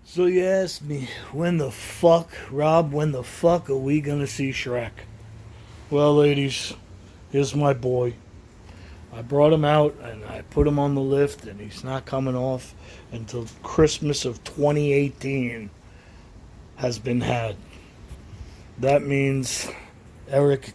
So you asked me, when the fuck are we gonna see Shrek? Well, ladies, here's my boy. I brought him out and I put him on the lift, and he's not coming off until Christmas of 2018 has been had. That means Eric,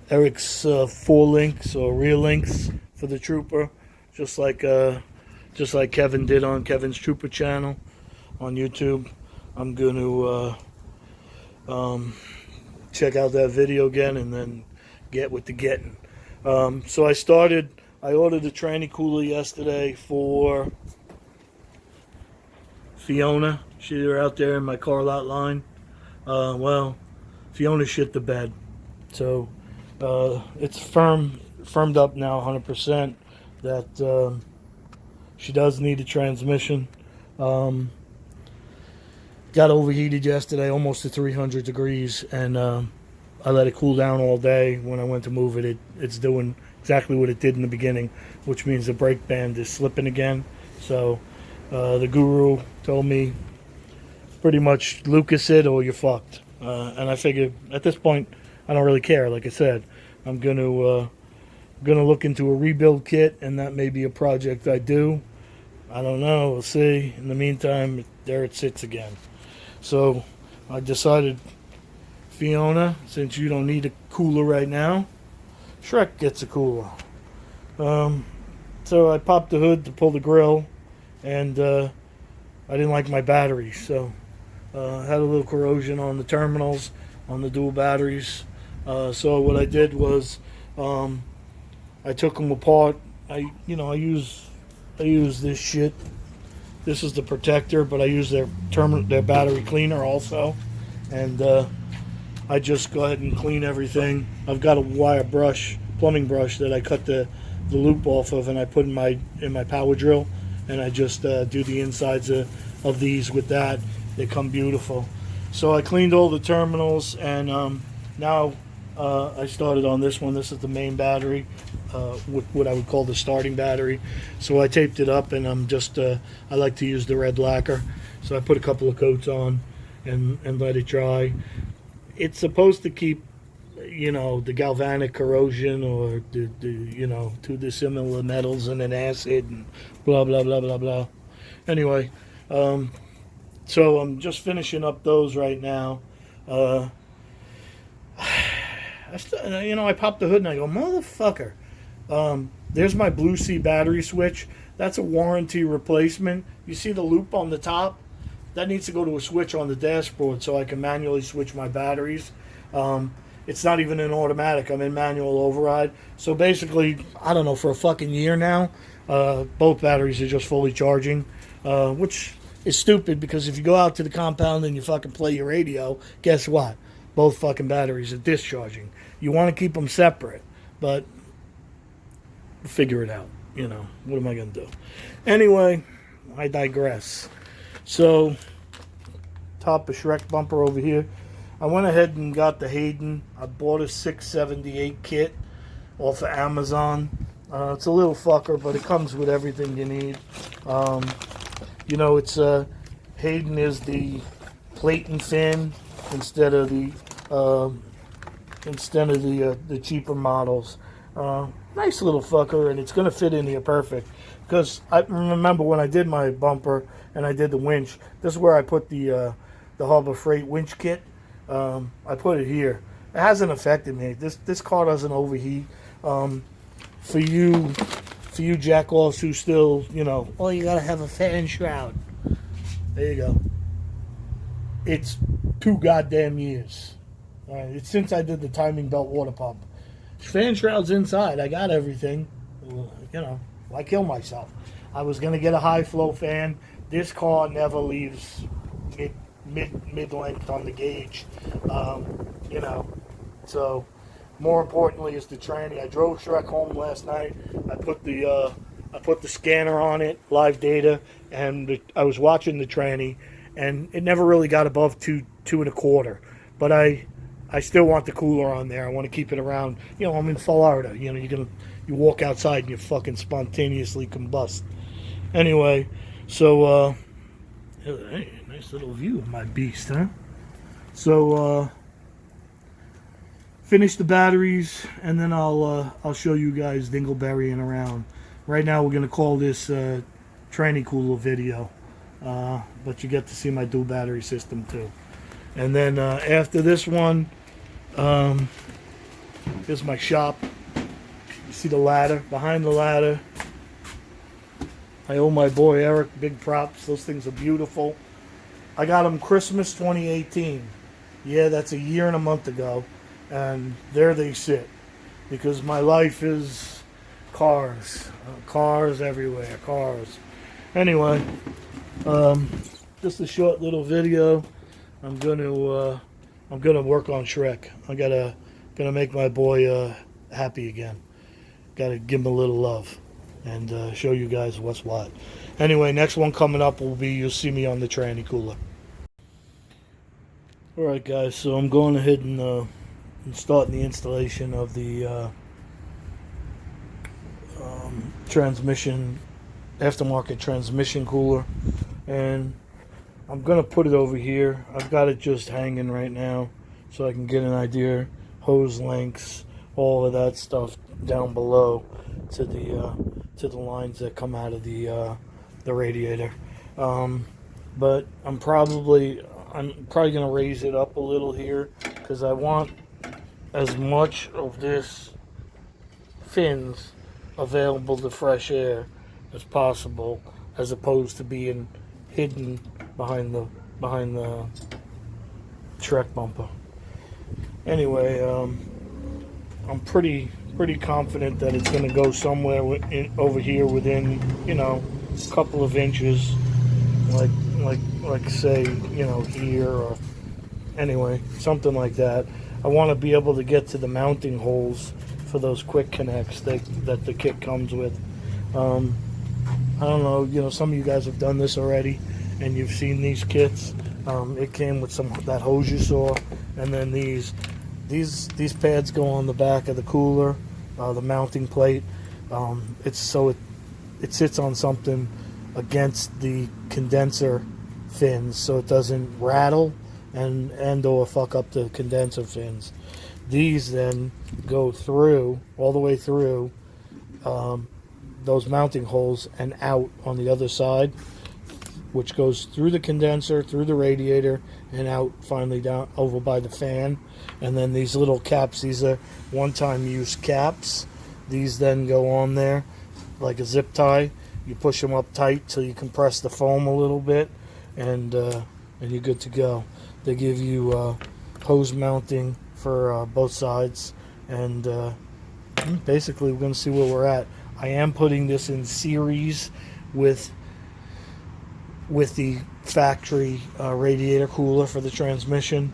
Eric's 4 links or rear links for the Trooper, just like uh, just like Kevin did on Kevin's Trooper channel on YouTube. I'm going to check out that video again and then get with the getting. So I ordered a tranny cooler yesterday for Fiona. She were out there in my car lot line. Well, Fiona shit the bed. So it's firmed up now 100% that she does need a transmission. Um, got overheated yesterday, almost to 300 degrees, and I let it cool down all day. When I went to move it, it's doing exactly what it did in the beginning, which means the brake band is slipping again. So the guru told me pretty much Lucas it or you're fucked. And I figured at this point I don't really care. Like I said, I'm gonna look into a rebuild kit, and that may be a project I do. I don't know. We'll see. In the meantime, there it sits again. So I decided, Fiona, since you don't need a cooler right now, Shrek gets a cooler. Um, so I popped the hood to pull the grill, and I didn't like my batteries, so I had a little corrosion on the terminals on the dual batteries. So what I did was I took them apart. I use this shit. This is the protector, but I use their battery cleaner also, and I just go ahead and clean everything. I've got a wire brush, plumbing brush that I cut the loop off of, and I put in my power drill, and I just do the insides of these with that. They come beautiful. So I cleaned all the terminals, and now I started on this one. This is the main battery, what I would call the starting battery. So I taped it up, and I like to use the red lacquer. So I put a couple of coats on and let it dry. It's supposed to keep, the galvanic corrosion or the to the similar metals and an acid and blah, blah, blah, blah, blah. Anyway, so I'm just finishing up those right now. Uh, I popped the hood and I go, motherfucker. There's my Blue Sea battery switch. That's a warranty replacement. You see the loop on the top? That needs to go to a switch on the dashboard so I can manually switch my batteries. It's not even an automatic. I'm in manual override. So basically, I don't know, for a fucking year now, both batteries are just fully charging, which is stupid because if you go out to the compound and you fucking play your radio, guess what? Both fucking batteries are discharging. You want to keep them separate, but figure it out. What am I going to do? Anyway, I digress. So, top of Shrek bumper over here. I went ahead and got the Hayden. I bought a 678 kit off of Amazon. It's a little fucker, but it comes with everything you need. It's Hayden is the plate and fin instead of the cheaper models. Nice little fucker, and it's gonna fit in here perfect. Because I remember when I did my bumper and I did the winch. This is where I put the Harbor Freight winch kit. I put it here. It hasn't affected me. This car doesn't overheat. For you jackoffs who still, oh, you gotta have a fan shroud. There you go. It's 2 goddamn years. All right, it's since I did the timing belt water pump. Fan shroud's inside. I got everything. Why kill myself? I was gonna get a high flow fan. This car never leaves mid length on the gauge. So more importantly is the tranny. I drove Shrek home last night. I put the scanner on it, live data, and I was watching the tranny, and it never really got above 2.25. But I still want the cooler on there. I want to keep it around. I'm in Florida. You walk outside and you fucking spontaneously combust. Anyway, so hey, Nice little view of my beast, huh? So, finish the batteries, and then I'll show you guys dingleberrying around. Right now, we're gonna call this tranny cooler video, but you get to see my dual battery system too. And then after this one, here's my shop. You see the ladder? Behind the ladder, I owe my boy Eric big props. Those things are beautiful. I got them Christmas 2018. Yeah, that's a year and a month ago. And there they sit. Because my life is cars. Cars everywhere. Cars. Anyway, just a short little video. I'm gonna work on Shrek. Gonna make my boy happy again. Gotta give him a little love and show you guys what's what. Anyway, next one coming up will be, you'll see me on the tranny cooler. Alright guys, so I'm going ahead and starting the installation of the transmission, aftermarket transmission cooler, and I'm gonna put it over here. I've got it just hanging right now so I can get an idea, hose lengths, all of that stuff down below to the lines that come out of the radiator. But I'm probably gonna raise it up a little here because I want as much of this fins available to fresh air as possible, as opposed to being hidden behind the Shrek bumper. Anyway, I'm pretty confident that it's going to go somewhere over here within, a couple of inches, like say, here, or anyway, something like that. I want to be able to get to the mounting holes for those quick connects that the kit comes with. I don't know, some of you guys have done this already and you've seen these kits. It came with that hose you saw, and then these pads go on the back of the cooler, the mounting plate. It sits on something against the condenser fins so it doesn't rattle and or fuck up the condenser fins. These then go through, all the way through those mounting holes and out on the other side, which goes through the condenser, through the radiator, and out finally down over by the fan. And then these little caps, these are one-time use caps. These then go on there like a zip tie. You push them up tight till you compress the foam a little bit, and you're good to go. They give you hose mounting for both sides, and basically we're going to see where we're at. I am putting this in series with the factory radiator cooler for the transmission.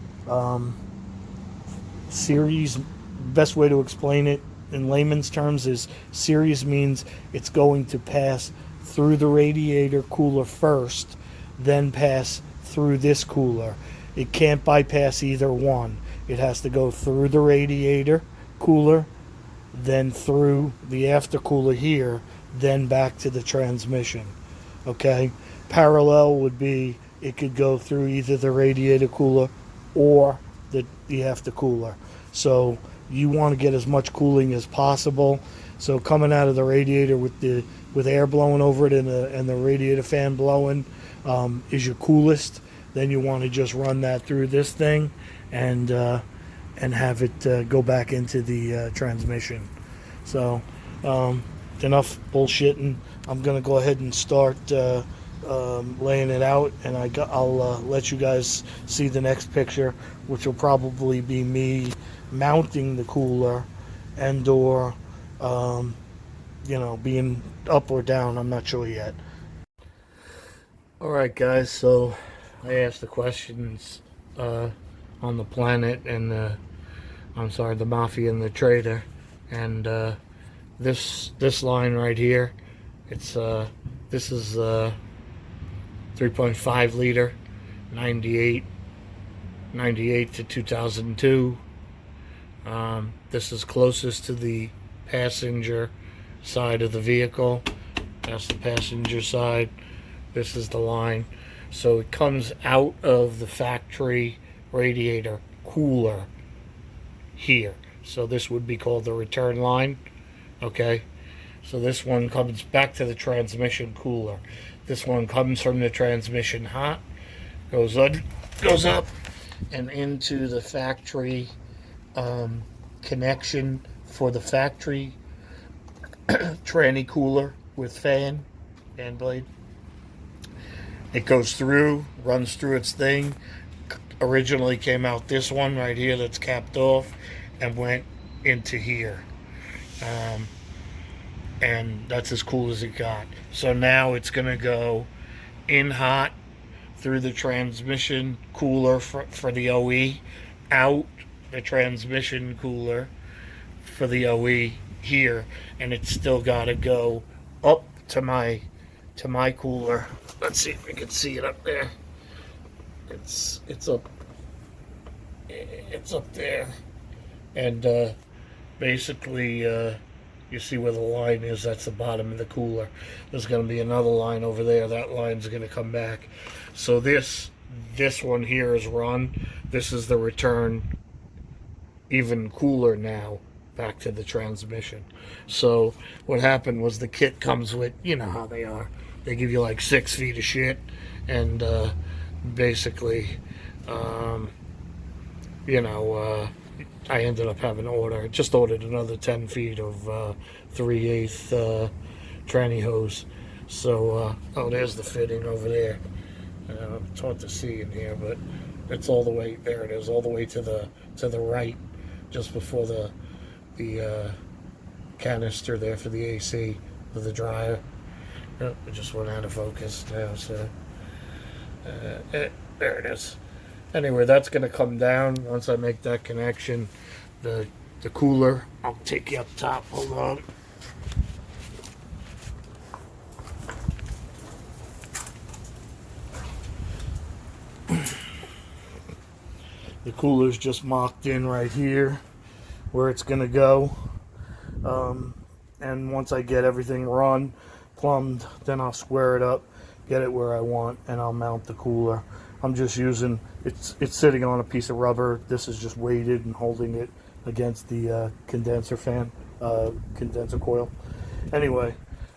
Series, best way to explain it in layman's terms is series means it's going to pass through the radiator cooler first, then pass through this cooler. It can't bypass either one. It has to go through the radiator cooler, then through the aftercooler here, then back to the transmission. Okay? Parallel would be it could go through either the radiator cooler or the aftercooler. So you want to get as much cooling as possible. So coming out of the radiator with air blowing over it and the radiator fan blowing is your coolest. Then you want to just run that through this thing and have it go back into the transmission. So enough bullshitting. I'm gonna go ahead and start laying it out, and I'll let you guys see the next picture, which will probably be me mounting the cooler and or being up or down. I'm not sure yet. Alright guys, so I asked the questions on the planet and the mafia and the trader, and this line right here, it's this is 3.5 liter 98 to 2002. This is closest to the passenger side of the vehicle. That's the passenger side. This is the line. So it comes out of the factory radiator cooler here. So this would be called the return line. Okay. So this one comes back to the transmission cooler. This one comes from the transmission hot, goes up and into the factory connection for the factory tranny cooler with fan blade. It goes through, runs through its thing. Originally came out this one right here that's capped off and went into here. And that's as cool as it got. So now it's going to go in hot through the transmission cooler for the OE, out the transmission cooler for the OE here, and it's still got to go up to my cooler. Let's see if we can see it up there. It's up there, and basically you see where the line is. That's the bottom of the cooler. There's going to be another line over there. That line's going to come back. So this one here is run. This is the return, even cooler now, back to the transmission. So what happened was the kit comes with, you know how they are. They give you like 6 feet of shit, and basically, I ended up having to ordered another 10 feet of 3/8 tranny hose. So, oh, there's the fitting over there. It's hard to see in here, but it's all the way, there it is, all the way to the right, just before the canister there for the AC, for the dryer. Oh, it just went out of focus now, so there it is. Anyway, that's going to come down once I make that connection. The cooler, I'll take you up top. Hold on. The cooler's just mocked in right here where it's going to go. And once I get everything run, plumbed, then I'll square it up, get it where I want, and I'll mount the cooler. I'm just using, it's sitting on a piece of rubber. This is just weighted and holding it against the condenser coil. Anyway,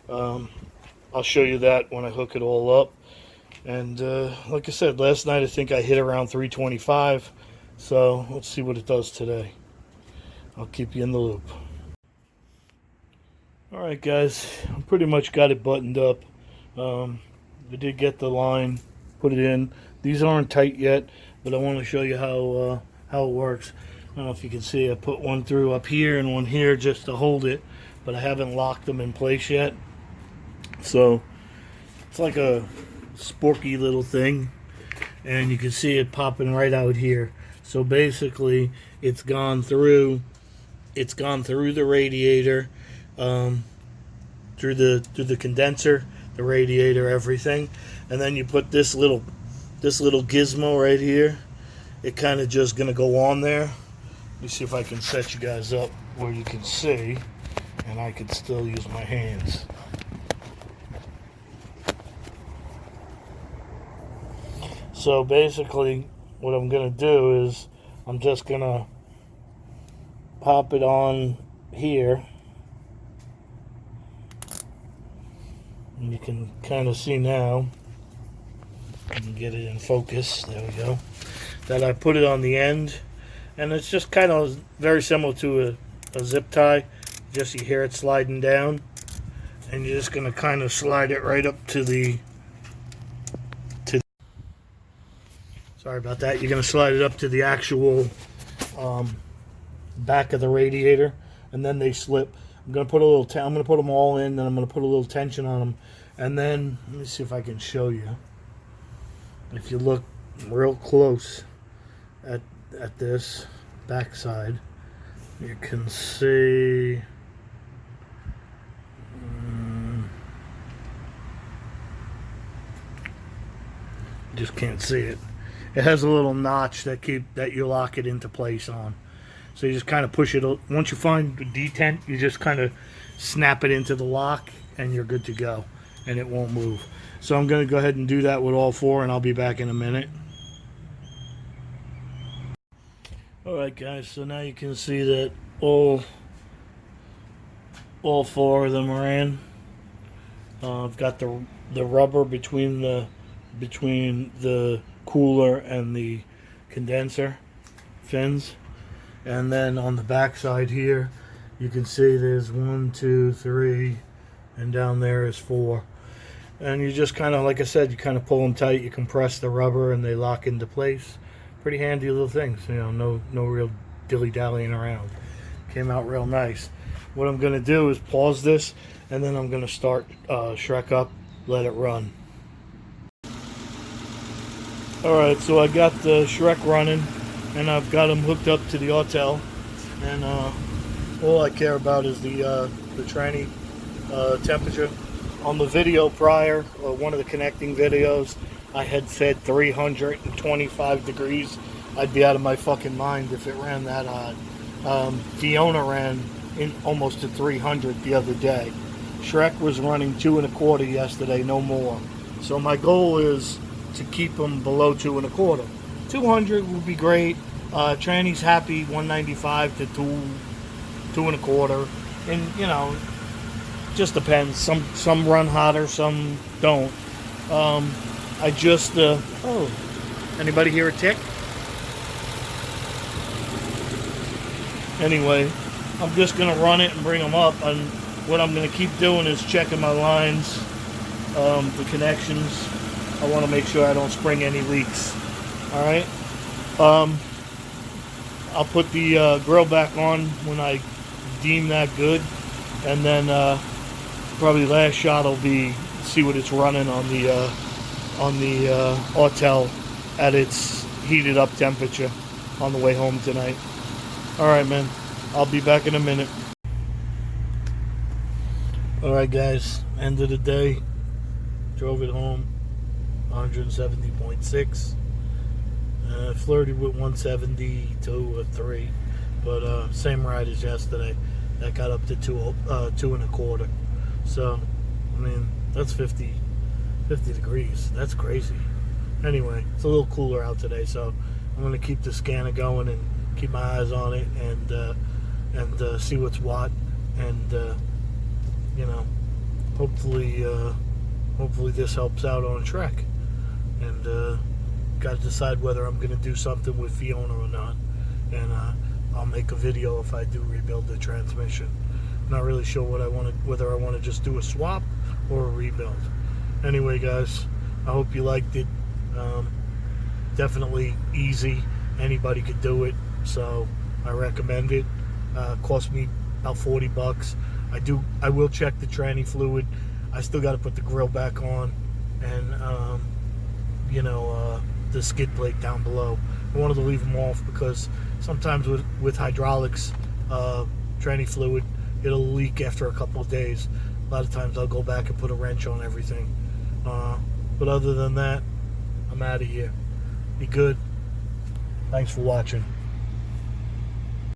I'll show you that when I hook it all up. And like I said, last night I think I hit around 325. So let's see what it does today. I'll keep you in the loop. Alright guys, I pretty much got it buttoned up. I did get the line, put it in. These aren't tight yet, but I want to show you how it works. I don't know if you can see, I put one through up here and one here just to hold it, but I haven't locked them in place yet. So it's like a sporky little thing, and you can see it popping right out here. So basically it's gone through the radiator, through the condenser, the radiator, everything, and then you put this little gizmo right here. It kind of just gonna go on there. Let me see if I can set you guys up where you can see, and I can still use my hands. So basically what I'm gonna do is I'm just gonna pop it on here, and you can kind of see now. I can get it in focus. There we go. That I put it on the end, and it's just kind of very similar to a zip tie. Just you hear it sliding down, and you're just going to kind of slide it right up to the sorry about that. You're going to slide it up to the actual back of the radiator, and then they slip. I'm going to put I'm going to put them all in, then I'm going to put a little tension on them, and then let me see if I can show you. If you look real close at this backside, you can see just can't see it. It has a little notch that you lock it into place on. So you just kind of push it. Once you find the detent, you just kind of snap it into the lock, and you're good to go. and it won't move. So I'm going to go ahead and do that with all four, and I'll be back in a minute. Alright guys, so now you can see that all four of them are in. I've got the rubber between the cooler and the condenser fins, and then on the back side here you can see there's 1, 2, 3, and down there is 4. And you just kind of, like I said, you kind of pull them tight, you compress the rubber, and they lock into place. Pretty handy little things, you know, no real dilly-dallying around. Came out real nice. What I'm going to do is pause this, and then I'm going to start Shrek up, let it run. Alright, so I got the Shrek running, and I've got him hooked up to the Autel, and all I care about is the tranny temperature. On the video prior, one of the connecting videos, I had said 325 degrees. I'd be out of my fucking mind if it ran that hot. Fiona ran in almost to 300 the other day. Shrek was running 2 1/4 yesterday, no more. So my goal is to keep them below 2 1/4. 200 would be great. Tranny's happy 195 to 2 1/4, and you know, just depends. Some run hotter, some don't. I just oh, anybody hear a tick? Anyway, I'm just gonna run it and bring them up, and what I'm gonna keep doing is checking my lines, the connections. I want to make sure I don't spring any leaks. All right. I'll put the grill back on when I deem that good, and then probably last shot will be see what it's running on the Autel at its heated up temperature on the way home tonight. Alright man, I'll be back in a minute. Alright guys, end of the day, drove it home, 170.6, flirted with 172 or 3, but same ride as yesterday. That got up to 2 1/4. So I mean, that's 50 degrees. That's crazy. Anyway, it's a little cooler out today, so I'm going to keep the scanner going and keep my eyes on it, and see what's what, and you know, hopefully this helps out on Shrek. And got to decide whether I'm going to do something with Fiona or not, and I'll make a video if I do rebuild the transmission. Not really sure what I want to, whether I want to just do a swap or a rebuild. Anyway guys, I hope you liked it. Definitely easy, anybody could do it, so I recommend it. Cost me about 40 bucks. I will check the tranny fluid. I still got to put the grill back on, and you know, the skid plate down below. I wanted to leave them off because sometimes with hydraulics, tranny fluid, it'll leak after a couple of days. A lot of times I'll go back and put a wrench on everything. But other than that, I'm out of here. Be good. Thanks for watching.